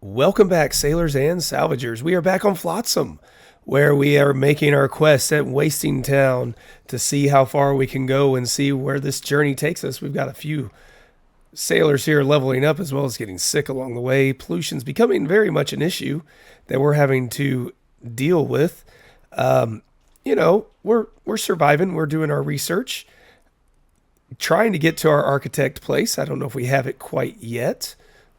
Welcome back, sailors and salvagers. We are back on Flotsam, where we are making our quest at Wasting Town to see how far we can go and see where this journey takes us. We've got a few sailors here leveling up as well as getting sick along the way. Pollution's becoming very much an issue that we're having to deal with. We're surviving. We're doing our research, trying to get to our architect place. I don't know if we have it quite yet.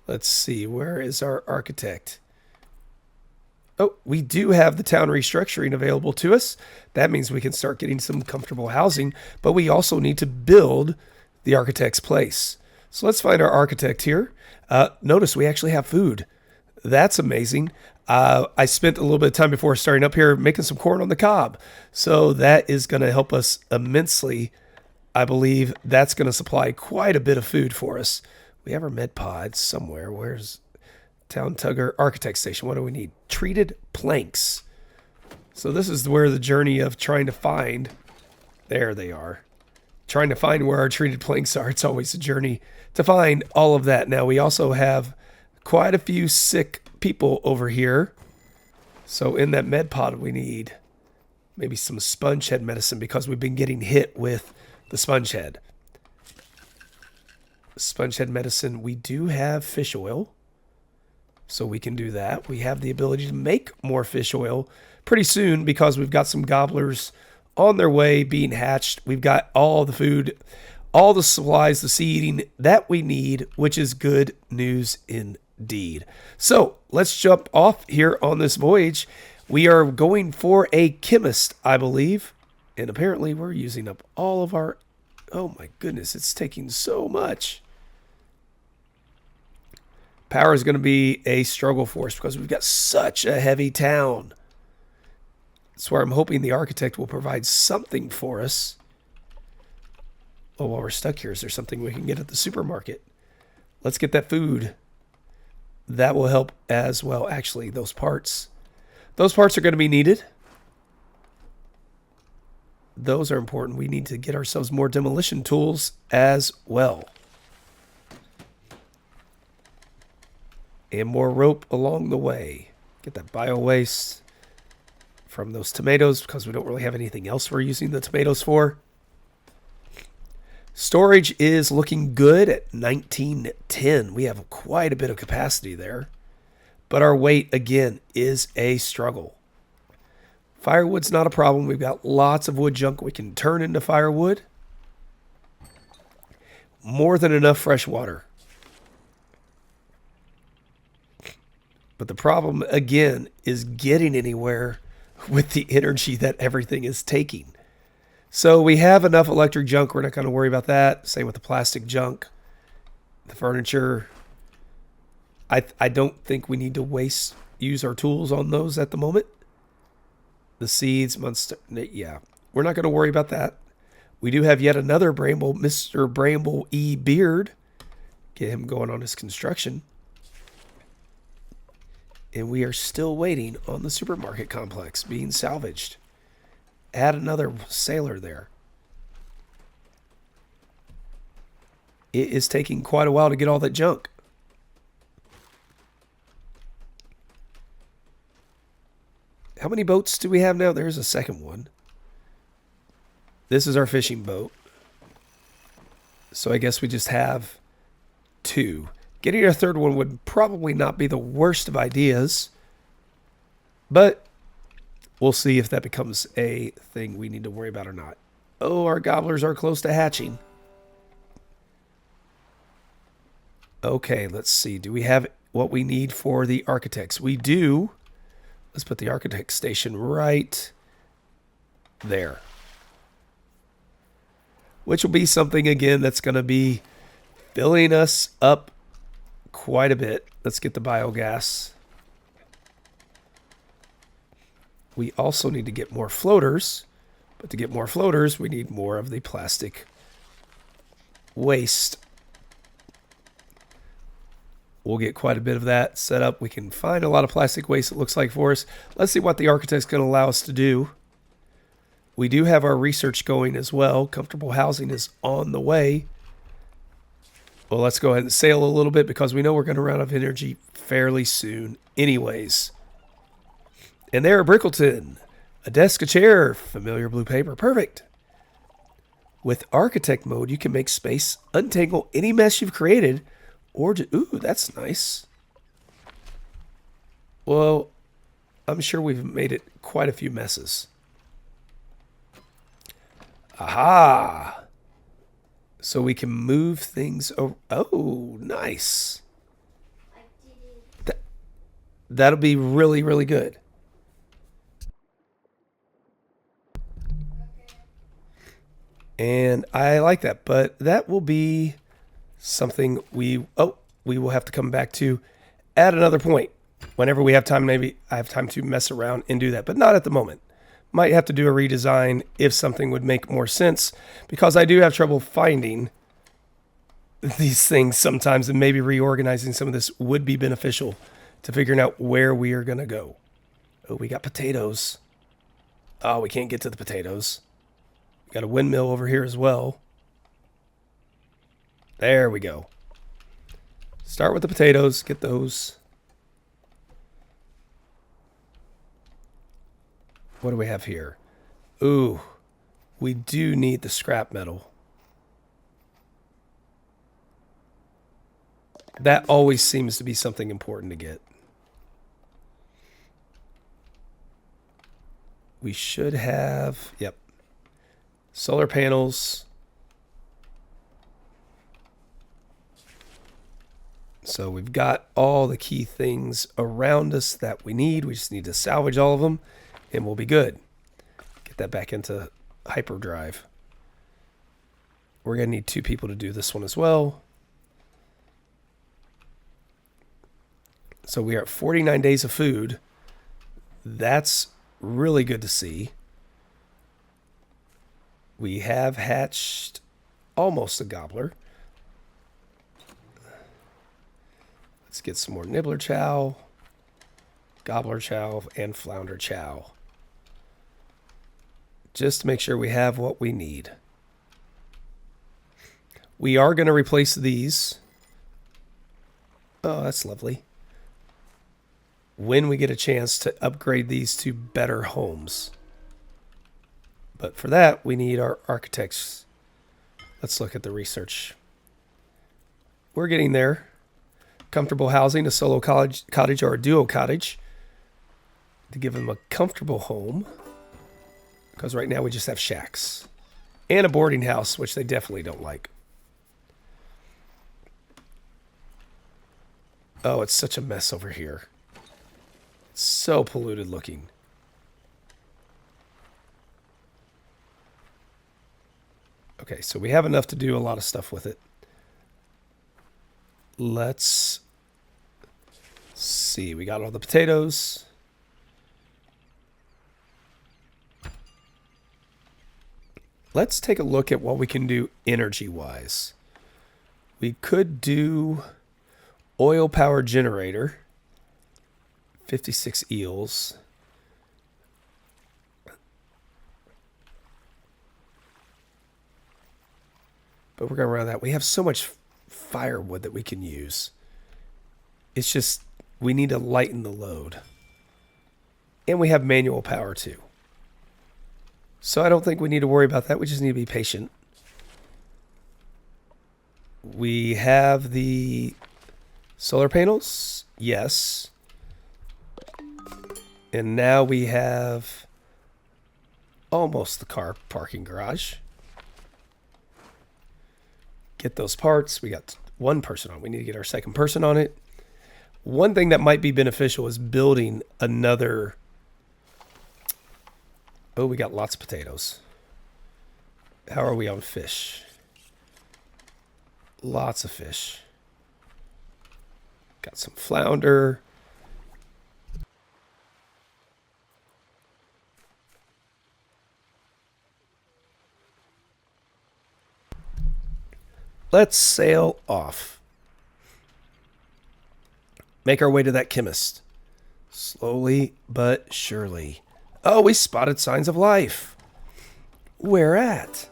Let's see, where is our architect? Oh, we do have the town restructuring available to us. That means we can start getting some comfortable housing, but we also need to build the architect's place. So let's find our architect here. Notice we actually have food. That's amazing. I spent a little bit of time before starting up here making some corn on the cob. So that is going to help us immensely. I believe that's going to supply quite a bit of food for us. We have our med pods somewhere. Where's Town Tugger Architect Station? What do we need? Treated planks. So this is where the journey of trying to find, there they are. Trying to find where our treated planks are. It's always a journey to find all of that. Now we also have quite a few sick people over here. So in that med pod we need maybe some sponge head medicine because we've been getting hit with the sponge head. Sponge head medicine, we do have fish oil, so we can do that. We have the ability to make more fish oil pretty soon because we've got some gobblers on their way being hatched. We've got all the food, all the supplies, the seeding that we need, which is good news indeed. So let's jump off here on this voyage. We are going for a chemist, I believe, and apparently we're using up all of our, oh my goodness, it's taking so much. Power is going to be a struggle for us because we've got such a heavy town. That's where I'm hoping the architect will provide something for us. Oh, while we're stuck here, is there something we can get at the supermarket? Let's get that food. That will help as well. Actually, those parts are going to be needed. Those are important. We need to get ourselves more demolition tools as well. And more rope along the way. Get that bio waste from those tomatoes because we don't really have anything else we're using the tomatoes for. Storage is looking good at 1910. We have quite a bit of capacity there. But our weight, again, is a struggle. Firewood's not a problem. We've got lots of wood junk we can turn into firewood. More than enough fresh water. But the problem, again, is getting anywhere with the energy that everything is taking. So we have enough electric junk. We're not going to worry about that. Same with the plastic junk, the furniture. I don't think we need to use our tools on those at the moment. The seeds, yeah, we're not going to worry about that. We do have yet another Bramble, Mr. Bramble E. Beard. Get him going on his construction. And we are still waiting on the supermarket complex being salvaged. Add another sailor there. It is taking quite a while to get all that junk. How many boats do we have now? There's a second one. This is our fishing boat. So I guess we just have two. Getting a third one would probably not be the worst of ideas, but we'll see if that becomes a thing we need to worry about or not. Oh, our gobblers are close to hatching. Okay, let's see. Do we have what we need for the architects? We do. Let's put the architect station right there. Which will be something, again, that's going to be filling us up quite a bit. Let's get the biogas. We also need to get more floaters, but to get more floaters, we need more of the plastic waste. We'll get quite a bit of that set up. We can find a lot of plastic waste, it looks like, for us. Let's see what the architect's going to allow us to do. We do have our research going as well. Comfortable housing is on the way. Well, let's go ahead and sail a little bit because we know we're going to run out of energy fairly soon anyways. And there, Brickleton. A desk, a chair, familiar blue paper. Perfect. With architect mode, you can make space, untangle any mess you've created, or ooh, that's nice. Well, I'm sure we've made it quite a few messes. Aha! So we can move things over. Oh, nice. That'll be really, really good. And I like that, but that will be something we will have to come back to at another point. Whenever we have time, maybe I have time to mess around and do that, but not at the moment. Might have to do a redesign if something would make more sense, because I do have trouble finding these things sometimes, and maybe reorganizing some of this would be beneficial to figuring out where we are going to go. Oh, we got potatoes. Oh, we can't get to the potatoes. Got a windmill over here as well. There we go. Start with the potatoes. Get those. What do we have here? Ooh, we do need the scrap metal. That always seems to be something important to get. We should have, yep. Solar panels. So we've got all the key things around us that we need. We just need to salvage all of them and we'll be good. Get that back into hyperdrive. We're going to need 2 people to do this one as well. So we are at 49 days of food. That's really good to see. We have hatched almost a gobbler. Let's get some more nibbler chow, gobbler chow, and flounder chow. Just to make sure we have what we need. We are going to replace these. Oh, that's lovely. When we get a chance to upgrade these to better homes. But for that, we need our architects. Let's look at the research. We're getting there. Comfortable housing, a solo cottage or a duo cottage. To give them a comfortable home. Because right now we just have shacks. And a boarding house, which they definitely don't like. Oh, it's such a mess over here. It's so polluted looking. Okay, so we have enough to do a lot of stuff with it. Let's see. We got all the potatoes. Let's take a look at what we can do energy-wise. We could do oil power generator. 56 eels. But we're going to run that. We have so much firewood that we can use. It's just, we need to lighten the load. And we have manual power too. So I don't think we need to worry about that. We just need to be patient. We have the solar panels. Yes. And now we have almost the car parking garage. Get those parts. We got one person on. We need to get our second person on it. One thing that might be beneficial is building another. Oh, we got lots of potatoes. How are we on fish? Lots of fish. Got some flounder. Let's sail off. Make our way to that chemist. Slowly but surely. Oh, we spotted signs of life. Where at?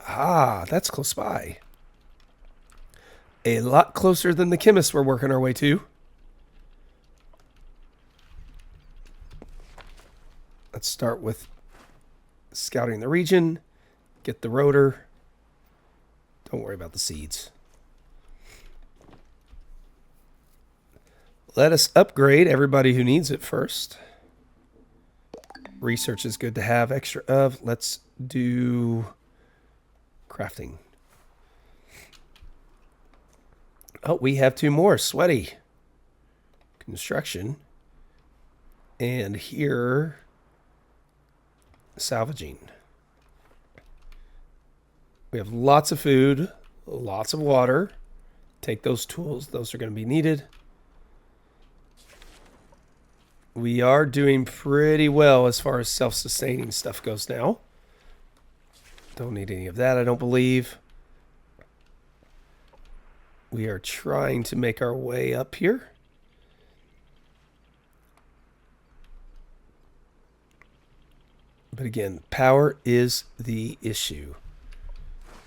Ah, that's close by. A lot closer than the chemist we're working our way to. Let's start with scouting the region. Get the rotor. Don't worry about the seeds. Let us upgrade everybody who needs it first. Research is good to have extra of. Let's do crafting. Oh, we have 2 more. Sweaty. Construction. And here, salvaging. We have lots of food, lots of water. Take those tools. Those are going to be needed. We are doing pretty well as far as self-sustaining stuff goes now. Don't need any of that, I don't believe. We are trying to make our way up here. But again, power is the issue.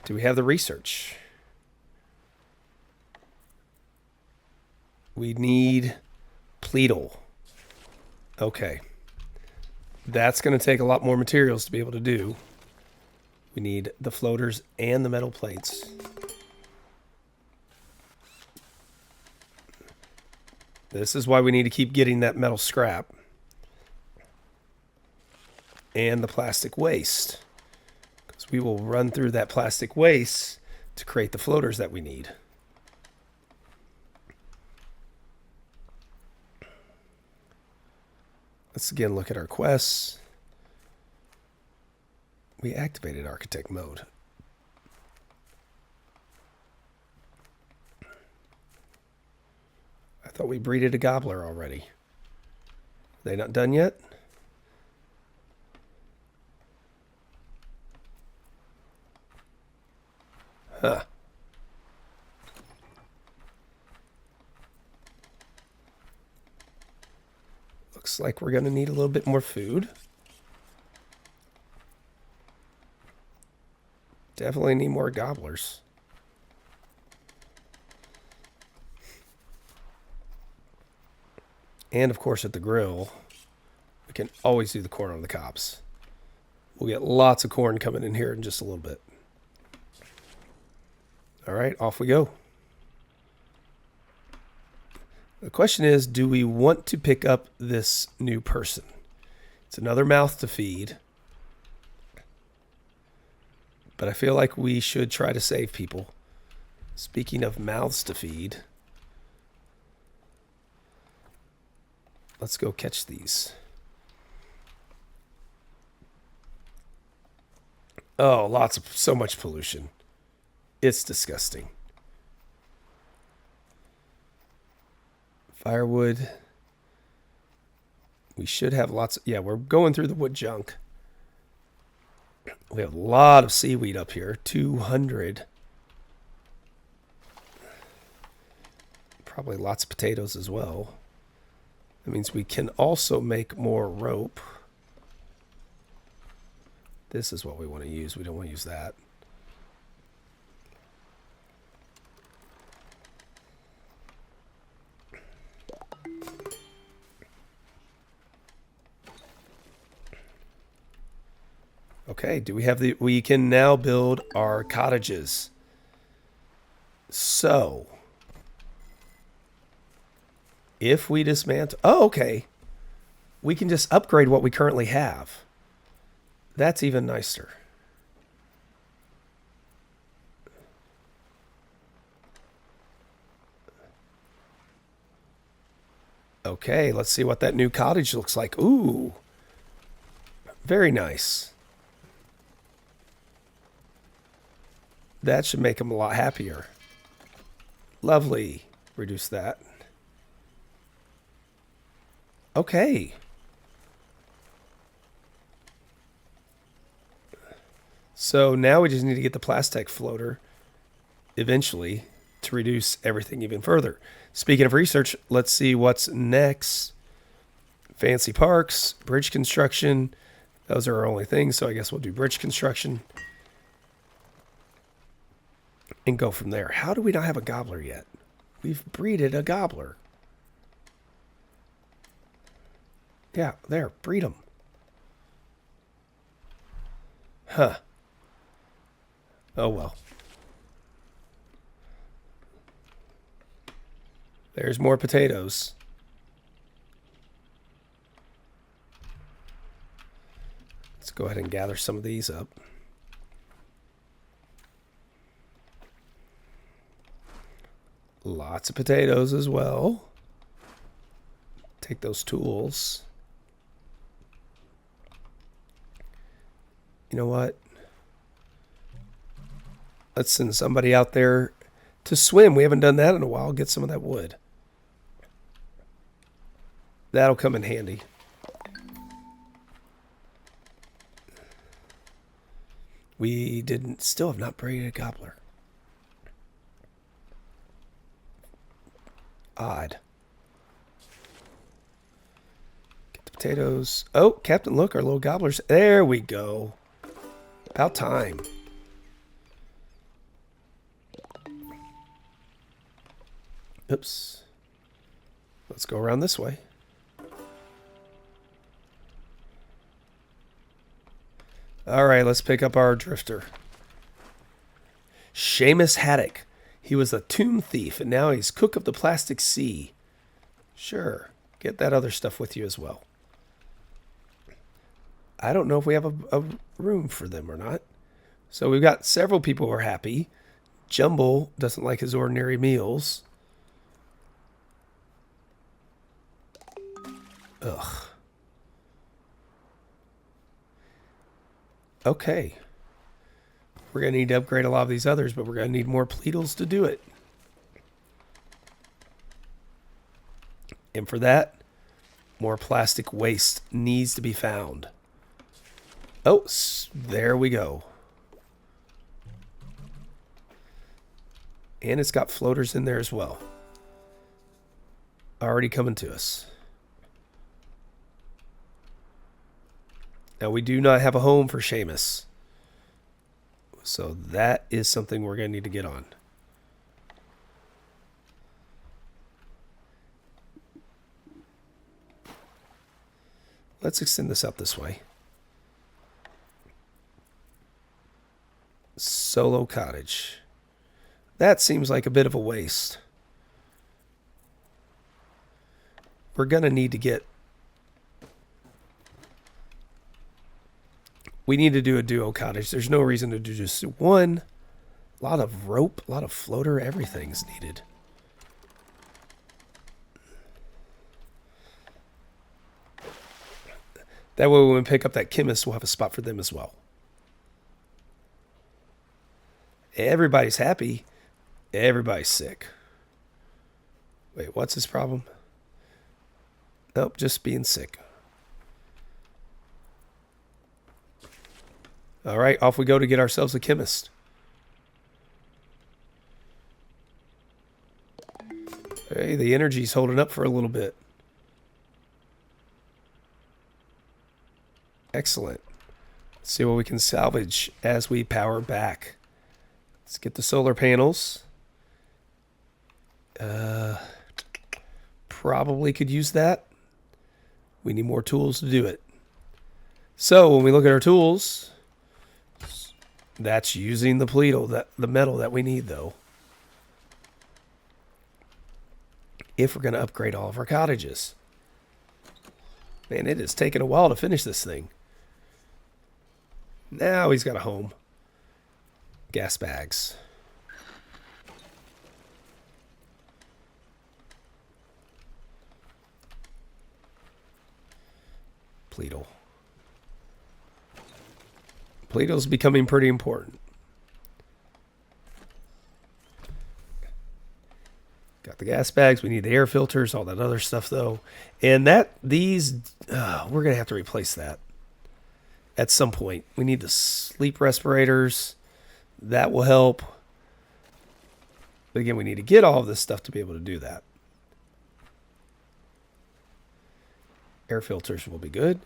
Do we have the research? We need pleatle. Okay. That's going to take a lot more materials to be able to do. We need the floaters and the metal plates. This is why we need to keep getting that metal scrap. And the plastic waste. Because we will run through that plastic waste to create the floaters that we need. Let's again look at our quests. We activated architect mode. I thought we breeded a gobbler already. Are they not done yet? Huh. Looks like we're going to need a little bit more food. Definitely need more gobblers. And of course at the grill, we can always do the corn on the cobs. We'll get lots of corn coming in here in just a little bit. All right, off we go. The question is, do we want to pick up this new person? It's another mouth to feed. But I feel like we should try to save people. Speaking of mouths to feed, let's go catch these. Oh, so much pollution. It's disgusting. Firewood. We should have lots. Yeah, we're going through the wood junk. We have a lot of seaweed up here. 200. Probably lots of potatoes as well. That means we can also make more rope. This is what we want to use. We don't want to use that. Okay, do we have we can now build our cottages. So, if we dismantle, okay. We can just upgrade what we currently have. That's even nicer. Okay, let's see what that new cottage looks like. Ooh, very nice. That should make them a lot happier. Lovely. Reduce that. Okay. So now we just need to get the plastic floater eventually to reduce everything even further. Speaking of research, let's see what's next. Fancy parks, bridge construction. Those are our only things, so I guess we'll do bridge construction. And go from there. How do we not have a gobbler yet? We've breeded a gobbler. Yeah, there, breed them. Huh. Oh well. There's more potatoes. Let's go ahead and gather some of these up. Lots of potatoes as well. Take those tools. You know what? Let's send somebody out there to swim. We haven't done that in a while. Get some of that wood. That'll come in handy. We still have not braided a gobbler. Odd. Get the potatoes. Oh, Captain, look, our little gobblers. There we go. About time. Oops. Let's go around this way. All right, let's pick up our drifter. Seamus Haddock. He was a tomb thief, and now he's cook of the plastic sea. Sure, get that other stuff with you as well. I don't know if we have a room for them or not. So we've got several people who are happy. Jumble doesn't like his ordinary meals. Ugh. Okay. We're going to need to upgrade a lot of these others, but we're going to need more pleatles to do it. And for that, more plastic waste needs to be found. Oh, there we go. And it's got floaters in there as well. Already coming to us. Now, we do not have a home for Seamus. So that is something we're going to need to get on. Let's extend this out this way. Solo cottage. That seems like a bit of a waste. We're going to need to get... We need to do a duo cottage. There's no reason to do just one. A lot of rope, a lot of floater, everything's needed. That way when we pick up that chemist, we'll have a spot for them as well. Everybody's happy. Everybody's sick. Wait, what's his problem? Nope, just being sick. All right, off we go to get ourselves a chemist. Hey, the energy's holding up for a little bit. Excellent. Let's see what we can salvage as we power back. Let's get the solar panels. Probably could use that. We need more tools to do it. So when we look at our tools... That's using the pleatle, the metal that we need, though. If we're going to upgrade all of our cottages. Man, it has taken a while to finish this thing. Now he's got a home. Gas bags. Pleatle. Pleatle's becoming pretty important. Got the gas bags. We need the air filters, all that other stuff, though. And we're going to have to replace that at some point. We need the sleep respirators. That will help. But again, we need to get all of this stuff to be able to do that. Air filters will be good.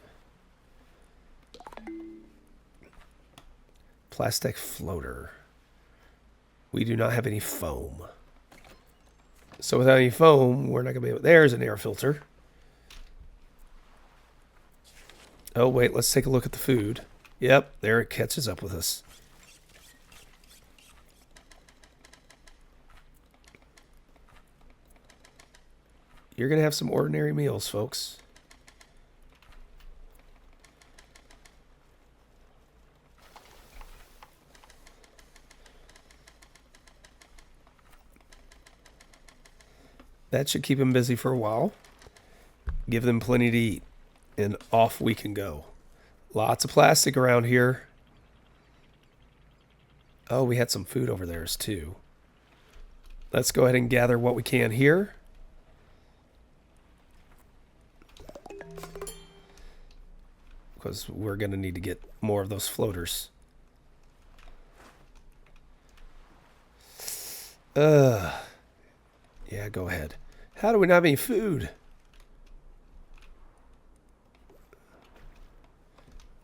Plastic floater. We do not have any foam. So without any foam, we're not going to be able... There's an air filter. Oh, wait. Let's take a look at the food. Yep, there it catches up with us. You're going to have some ordinary meals, folks. That should keep them busy for a while. Give them plenty to eat. And off we can go. Lots of plastic around here. Oh, we had some food over there too. Let's go ahead and gather what we can here. Because we're going to need to get more of those floaters. Yeah, go ahead. How do we not have any food?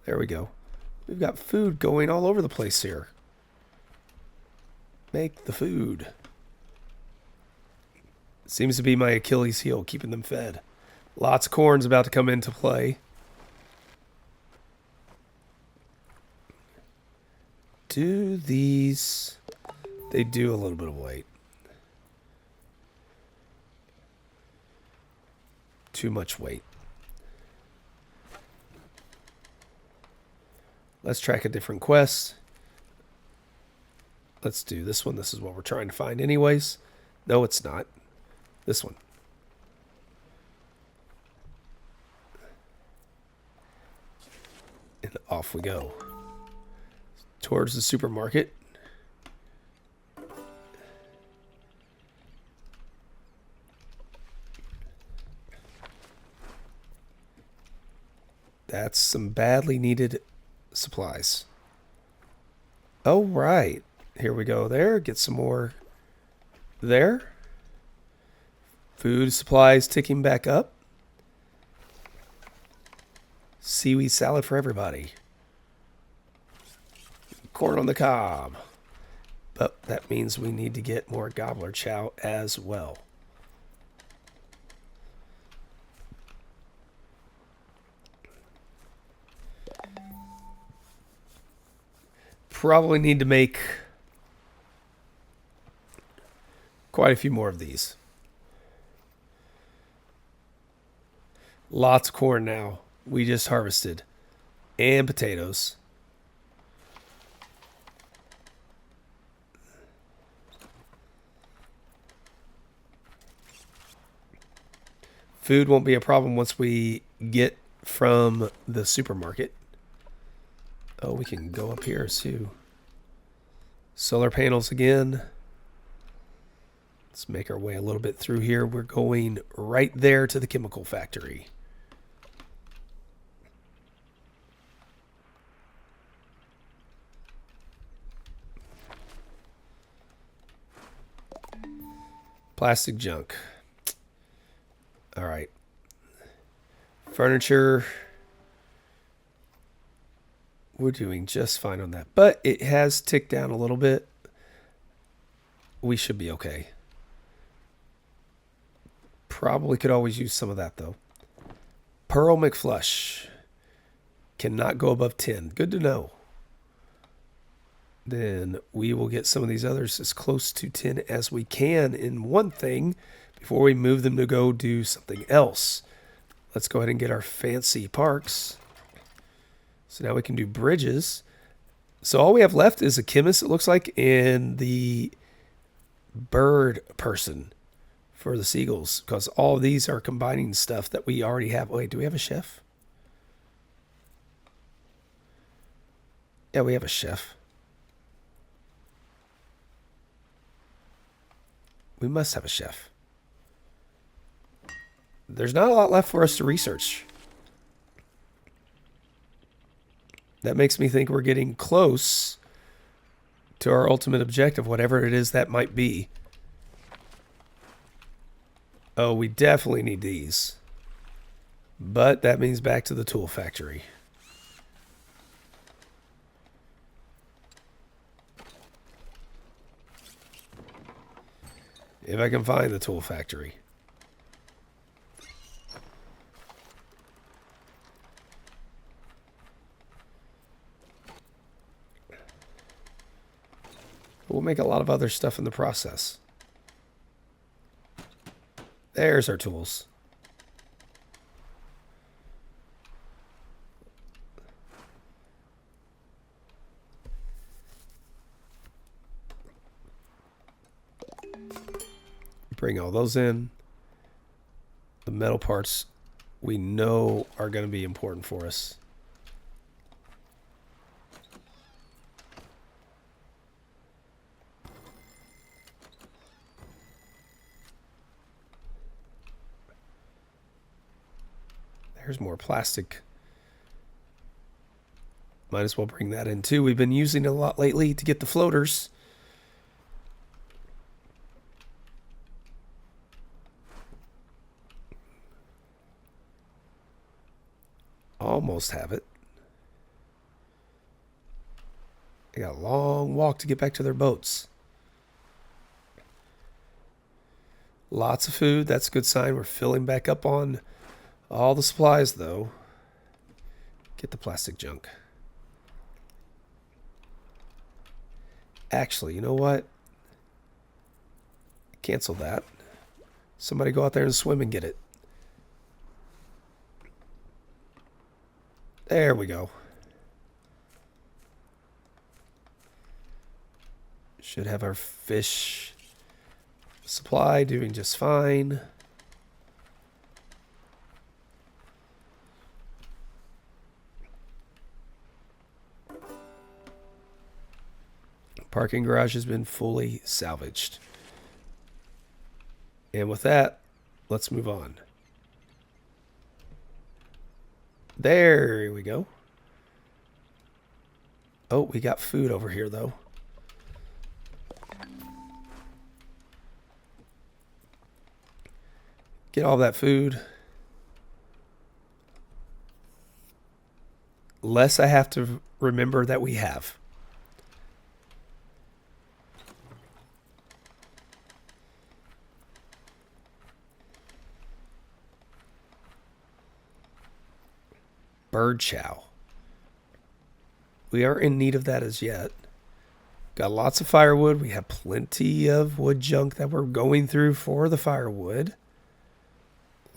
There we go. We've got food going all over the place here. Make the food. Seems to be my Achilles heel, keeping them fed. Lots of corn's about to come into play. Do these... They do a little bit of weight. Too much weight. Let's track a different quest. Let's do this one. This is what we're trying to find anyways. No, it's not. This one. And off we go. Towards the supermarket. That's some badly needed supplies. Oh, right. Here we go there. Get some more there. Food supplies ticking back up. Seaweed salad for everybody. Corn on the cob. But that means we need to get more gobbler chow as well. Probably need to make quite a few more of these. Lots of corn now. We just harvested. And potatoes. Food won't be a problem once we get from the supermarket. Oh, we can go up here too. Solar panels again. Let's make our way a little bit through here. We're going right there to the chemical factory. Plastic junk. All right. Furniture. We're doing just fine on that. But it has ticked down a little bit. We should be okay. Probably could always use some of that, though. Pearl McFlush. Cannot go above 10. Good to know. Then we will get some of these others as close to 10 as we can in one thing before we move them to go do something else. Let's go ahead and get our fancy parks. So now we can do bridges. So all we have left is a chemist, it looks like, and the bird person for the seagulls. Because all of these are combining stuff that we already have. Wait, do we have a chef? Yeah, we have a chef. We must have a chef. There's not a lot left for us to research. That makes me think we're getting close to our ultimate objective, whatever it is that might be. Oh, we definitely need these. But that means back to the tool factory. If I can find the tool factory. we'll make a lot of other stuff in the process. There's our tools. Bring all those in. The metal parts we know are going to be important for us. There's more plastic. Might as well bring that in too. We've been using it a lot lately to get the floaters. Almost have it. They got a long walk to get back to their boats. Lots of food. That's a good sign. We're filling back up on all the supplies, though. Get the plastic junk. Actually, you know what? Cancel that. Somebody go out there and swim and get it. There we go. Should have our fish supply doing just fine. Parking garage has been fully salvaged. And with that, let's move on. There we go. Oh, we got food over here, though. Get all that food. Less I have to remember that we have. Bird chow. We aren't in need of that as yet. Got lots of firewood. We have plenty of wood junk that we're going through for the firewood.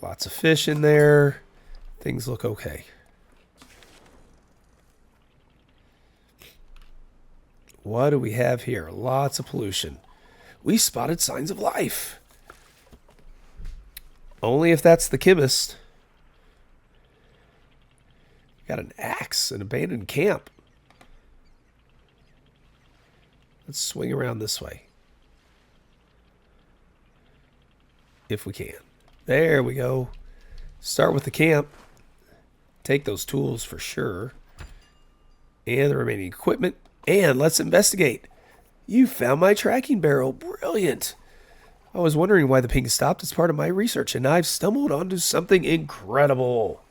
Lots of fish in there. Things look okay. What do we have here? Lots of pollution. We spotted signs of life. Only if that's the chemist. Got an axe, an abandoned camp. Let's swing around this way. If we can. There we go. Start with the camp. Take those tools for sure. And the remaining equipment. And let's investigate. You found my tracking barrel. Brilliant. I was wondering why the ping stopped as part of my research, and I've stumbled onto something incredible.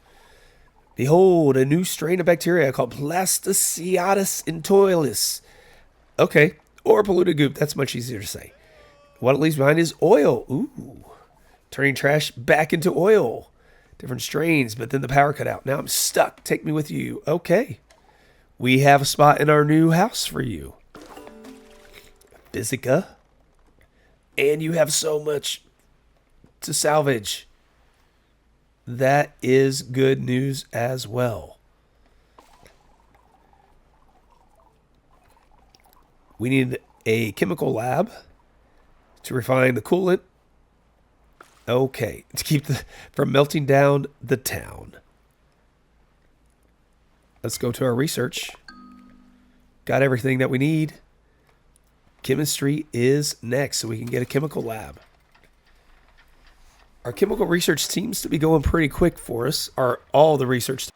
Behold, a new strain of bacteria called Plasticiatus intoilis. Okay, or polluted goop. That's much easier to say. What it leaves behind is oil. Ooh. Turning trash back into oil. Different strains, but then the power cut out. Now I'm stuck. Take me with you. Okay. We have a spot in our new house for you. Physica. And you have so much to salvage. That is good news as well. We need a chemical lab to refine the coolant. Okay, to keep from melting down the town. Let's go to our research. Got everything that we need. Chemistry is next, so we can get a chemical lab. Our chemical research seems to be going pretty quick for us. All the research.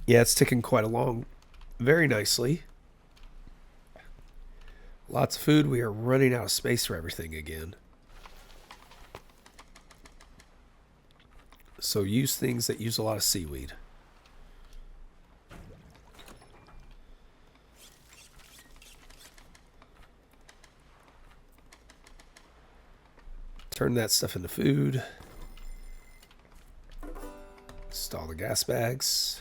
Yeah, it's ticking quite along very nicely. Lots of food. We are running out of space for everything again. So use things that use a lot of seaweed. Turn that stuff into food. Install the gas bags.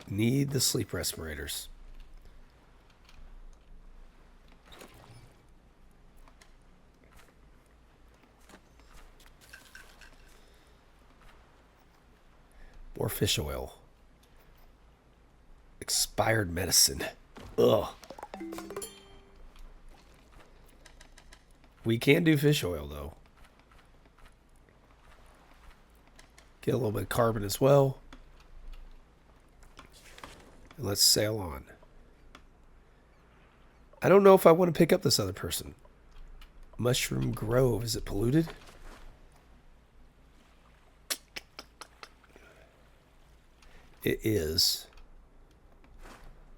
Need the sleep respirators. More fish oil. Expired medicine. Ugh. We can do fish oil, though. Get a little bit of carbon as well. And let's sail on. I don't know if I want to pick up this other person. Mushroom Grove. Is it polluted? It is.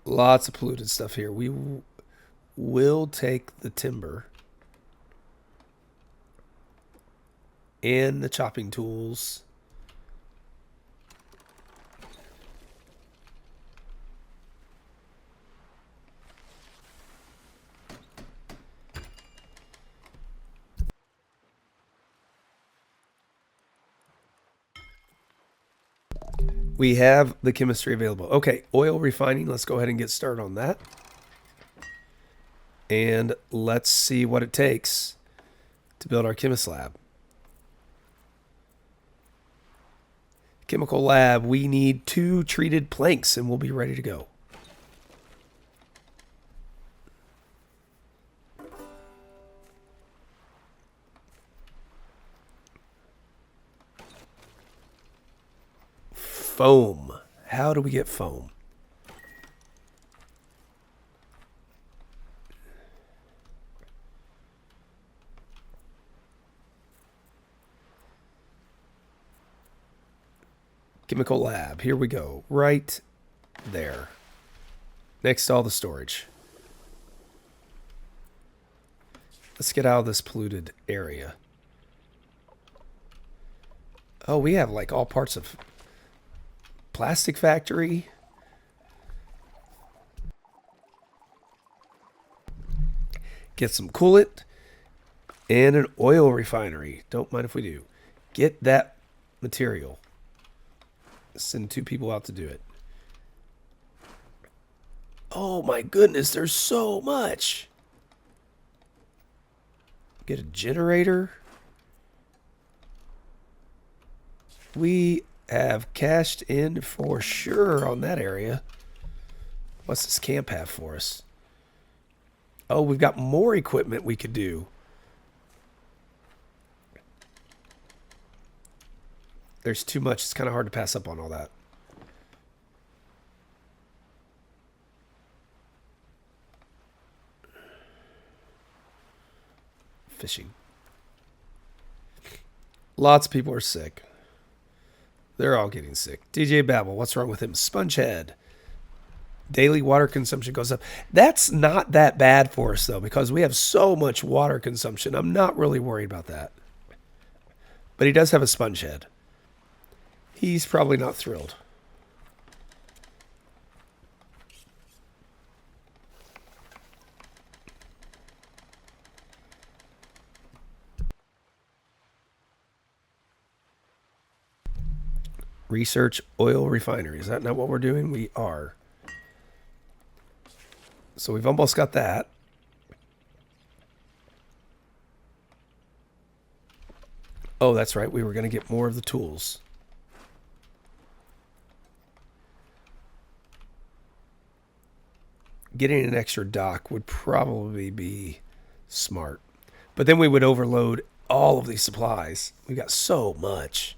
Lots of polluted stuff here. We will take the timber and the chopping tools. We have the chemistry available. Okay, oil refining. Let's go ahead and get started on that. And let's see what it takes to build our chemist lab. Chemical lab, we need 2 treated planks and we'll be ready to go. Foam. How do we get foam? Chemical lab. Here we go. Right there. Next to all the storage. Let's get out of this polluted area. Oh, we have like all parts of plastic factory. Get some coolant and an oil refinery. Don't mind if we do. Get that material. Send 2 people out to do it. Oh my goodness, there's so much. Get a generator. We have cashed in for sure on that area. What's this camp have for us? Oh, we've got more equipment we could do. There's too much. It's kind of hard to pass up on all that. Fishing. Lots of people are sick. They're all getting sick. DJ Babble, what's wrong with him? Spongehead. Daily water consumption goes up. That's not that bad for us, though, because we have so much water consumption. I'm not really worried about that. But he does have a spongehead. He's probably not thrilled. Research oil refinery. Is that not what we're doing? We are. So we've almost got that. Oh, that's right. We were going to get more of the tools. Getting an extra dock would probably be smart. But then we would overload all of these supplies. We got so much.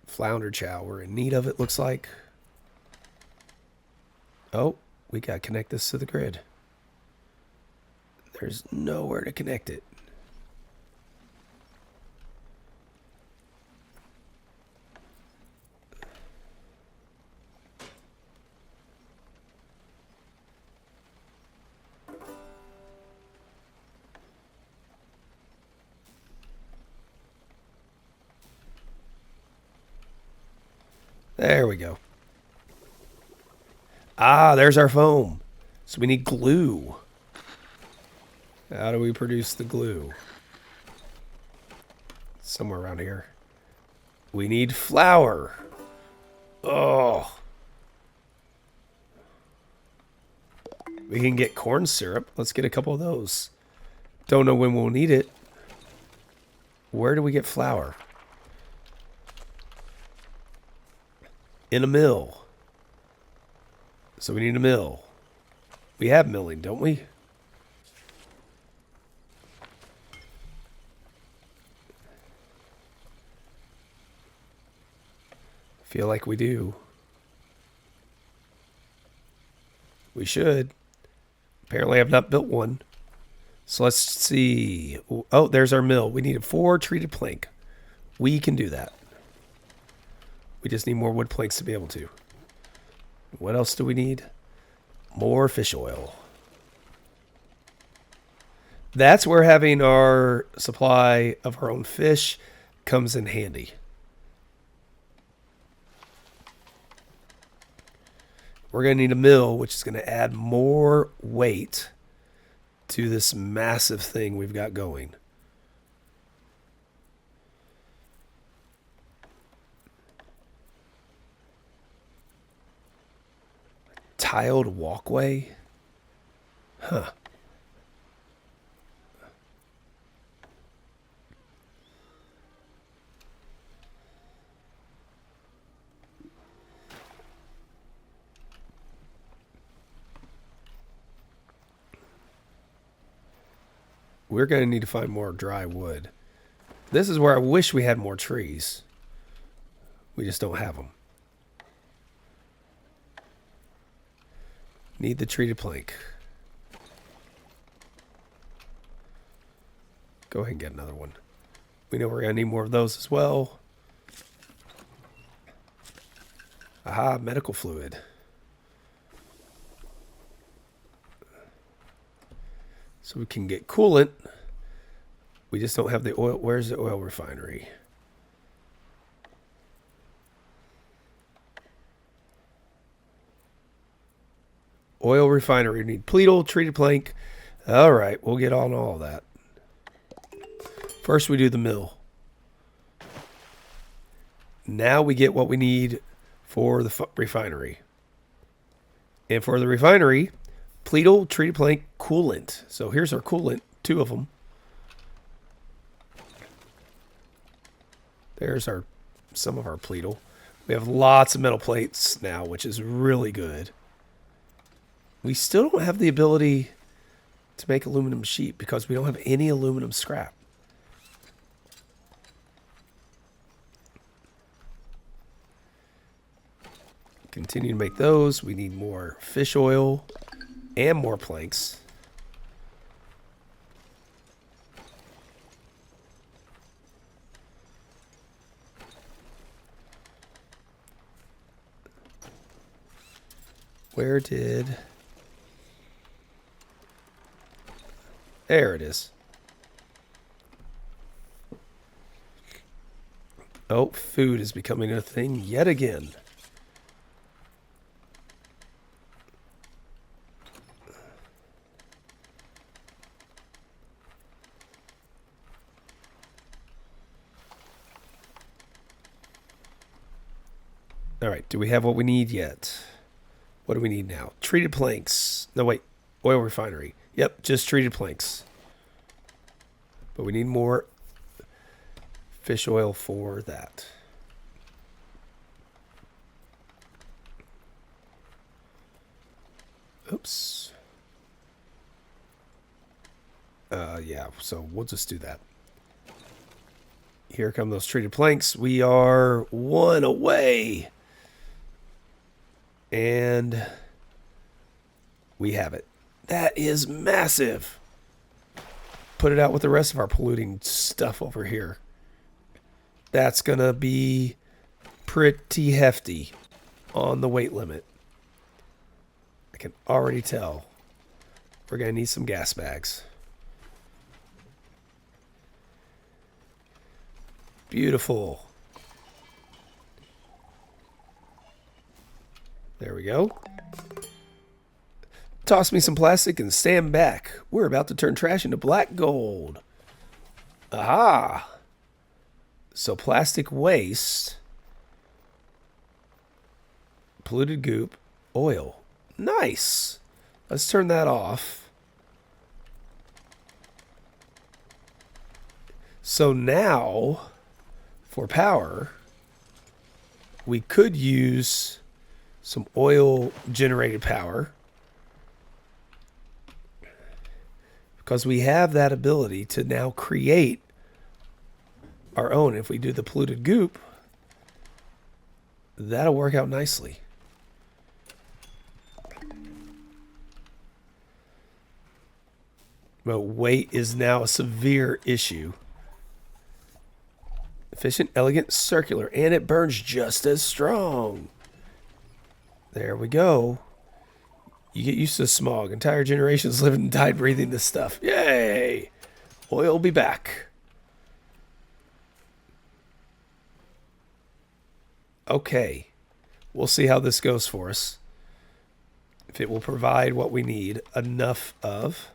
Flounder chow. We're in need of it, looks like. Oh, we got to connect this to the grid. There's nowhere to connect it. There we go. Ah, there's our foam. So we need glue. How do we produce the glue? Somewhere around here. We need flour. Oh. We can get corn syrup. Let's get a couple of those. Don't know when we'll need it. Where do we get flour? In a mill. So we need a mill. We have milling, don't we? Feel like we do. We should. Apparently I've not built one. So let's see. Oh, there's our mill. We needed 4 treated plank. We can do that. We just need more wood planks to be able to. What else do we need? More fish oil. That's where having our supply of our own fish comes in handy. We're going to need a mill, which is going to add more weight to this massive thing we've got going. Tiled walkway? Huh. We're going to need to find more dry wood. This is where I wish we had more trees. We just don't have them. Need the treated plank. Go ahead and get another one. We know we're going to need more of those as well. Aha, medical fluid. So we can get coolant. We just don't have the oil. Where's the oil refinery? Oil refinery. We need pleatle, treated plank. All right, we'll get on all that. First we do the mill. Now we get what we need for the refinery. And for the refinery, pleatle, treated plank, coolant. So here's our coolant, 2 of them. There's some of our pleatle. We have lots of metal plates now, which is really good. We still don't have the ability to make aluminum sheet because we don't have any aluminum scrap. Continue to make those. We need more fish oil and more planks. Where did... There it is. Oh, food is becoming a thing yet again. All right, do we have what we need yet? What do we need now? Treated planks. No, wait. Oil refinery. Yep, just treated planks. But we need more fish oil for that. Oops. Yeah, so we'll just do that. Here come those treated planks. We are 1 away. And we have it. That is massive. Put it out with the rest of our polluting stuff over here. That's going to be pretty hefty on the weight limit. I can already tell. We're going to need some gas bags. Beautiful. There we go. Toss me some plastic and stand back. We're about to turn trash into black gold. Aha! So plastic waste, polluted goop, oil. Nice. Let's turn that off. So now, for power, we could use some oil-generated power because we have that ability to now create our own. If we do the polluted goop, that'll work out nicely. But weight is now a severe issue. Efficient, elegant, circular, and it burns just as strong. There we go. You get used to smog. Entire generations lived and died breathing this stuff. Yay! Oil will be back. Okay. We'll see how this goes for us. If it will provide what we need enough of.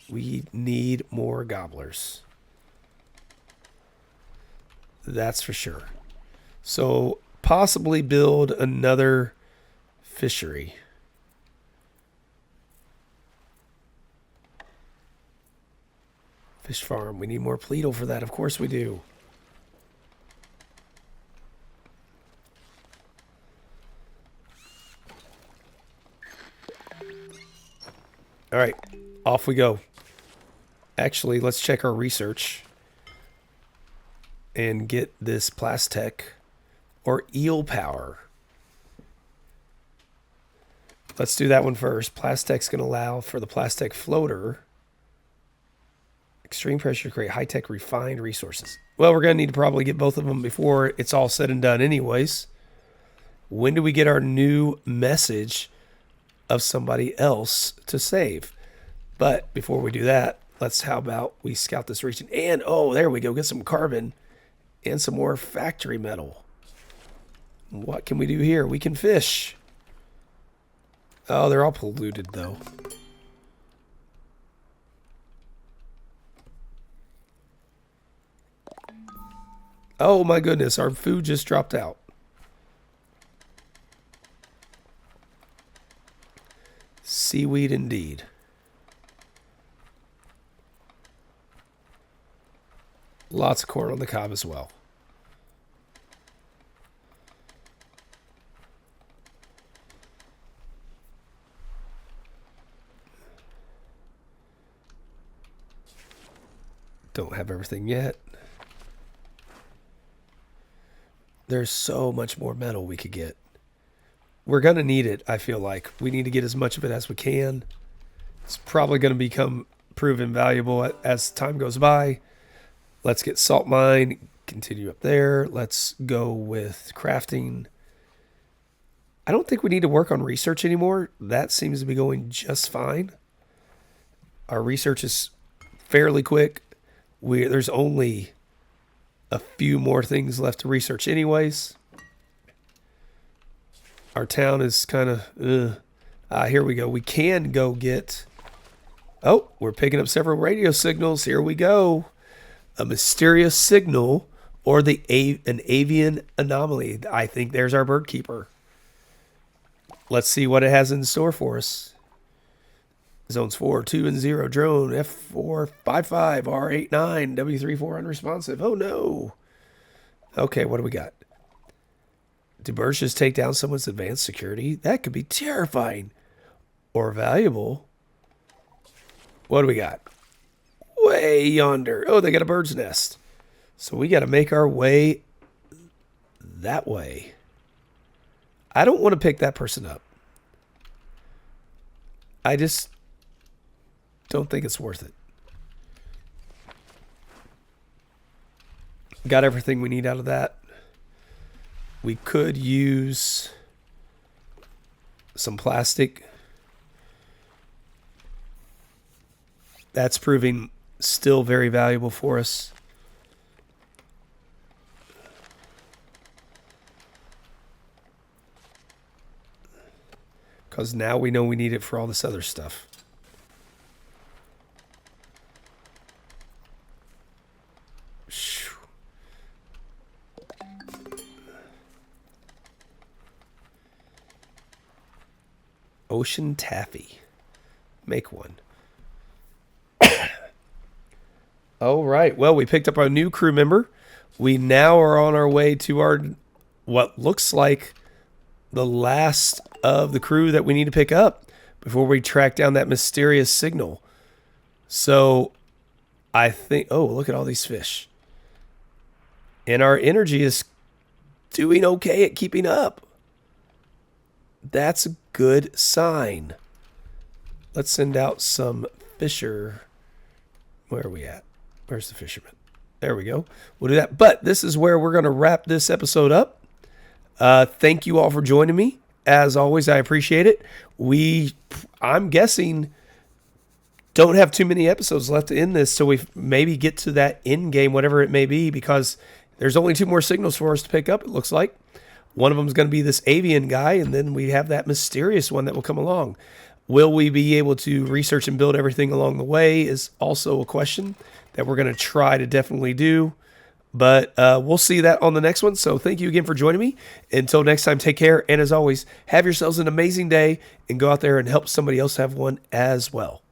We need more gobblers. That's for sure. So possibly build another fishery. Fish farm. We need more Pleatle for that. Of course we do. All right. Off we go. Actually, let's check our research and get this plastic or eel power. Let's do that one first. Plastic's going to allow for the plastic floater. Extreme pressure to create high-tech refined resources. Well, we're going to need to probably get both of them before it's all said and done anyways. When do we get our new message of somebody else to save? But before we do that, how about we scout this region? And, oh, there we go. Get some carbon and some more factory metal. What can we do here? We can fish. Oh, they're all polluted, though. Oh, my goodness. Our food just dropped out. Seaweed indeed. Lots of corn on the cob as well. Don't have everything yet. There's so much more metal we could get. We're going to need it, I feel like. We need to get as much of it as we can. It's probably going to become proven valuable as time goes by. Let's get salt mine, continue up there. Let's go with crafting. I don't think we need to work on research anymore. That seems to be going just fine. Our research is fairly quick. There's only a few more things left to research anyways. Our town is kind of, here we go. We can go get, oh, we're picking up several radio signals. Here we go. A mysterious signal or an avian anomaly. I think there's our bird keeper. Let's see what it has in store for us. Zones 4, 2, and 0. Drone F455, R89, W34 unresponsive. Oh no. Okay, what do we got? Do birds just take down someone's advanced security? That could be terrifying or valuable. What do we got? Way yonder. Oh, they got a bird's nest. So we got to make our way that way. I don't want to pick that person up. I just don't think it's worth it. Got everything we need out of that. We could use some plastic. That's proving still very valuable for us. because now we know we need it for all this other stuff. Ocean taffy. Make one. All right. Well, we picked up our new crew member. We now are on our way to our what looks like the last of the crew that we need to pick up before we track down that mysterious signal. So I think, oh, look at all these fish. And our energy is doing okay at keeping up. That's a good sign. Let's send out some fisher. Where are we at? Where's the fisherman? There we go. We'll do that. But this is where we're going to wrap this episode up. Thank you all for joining me. As always, I appreciate it. I'm guessing, don't have too many episodes left in this, so we maybe get to that end game, whatever it may be, because there's only 2 more signals for us to pick up, it looks like. One of them is going to be this avian guy, and then we have that mysterious one that will come along. Will we be able to research and build everything along the way is also a question that we're going to try to definitely do. But we'll see that on the next one. So thank you again for joining me. Until next time, take care. And as always, have yourselves an amazing day and go out there and help somebody else have one as well.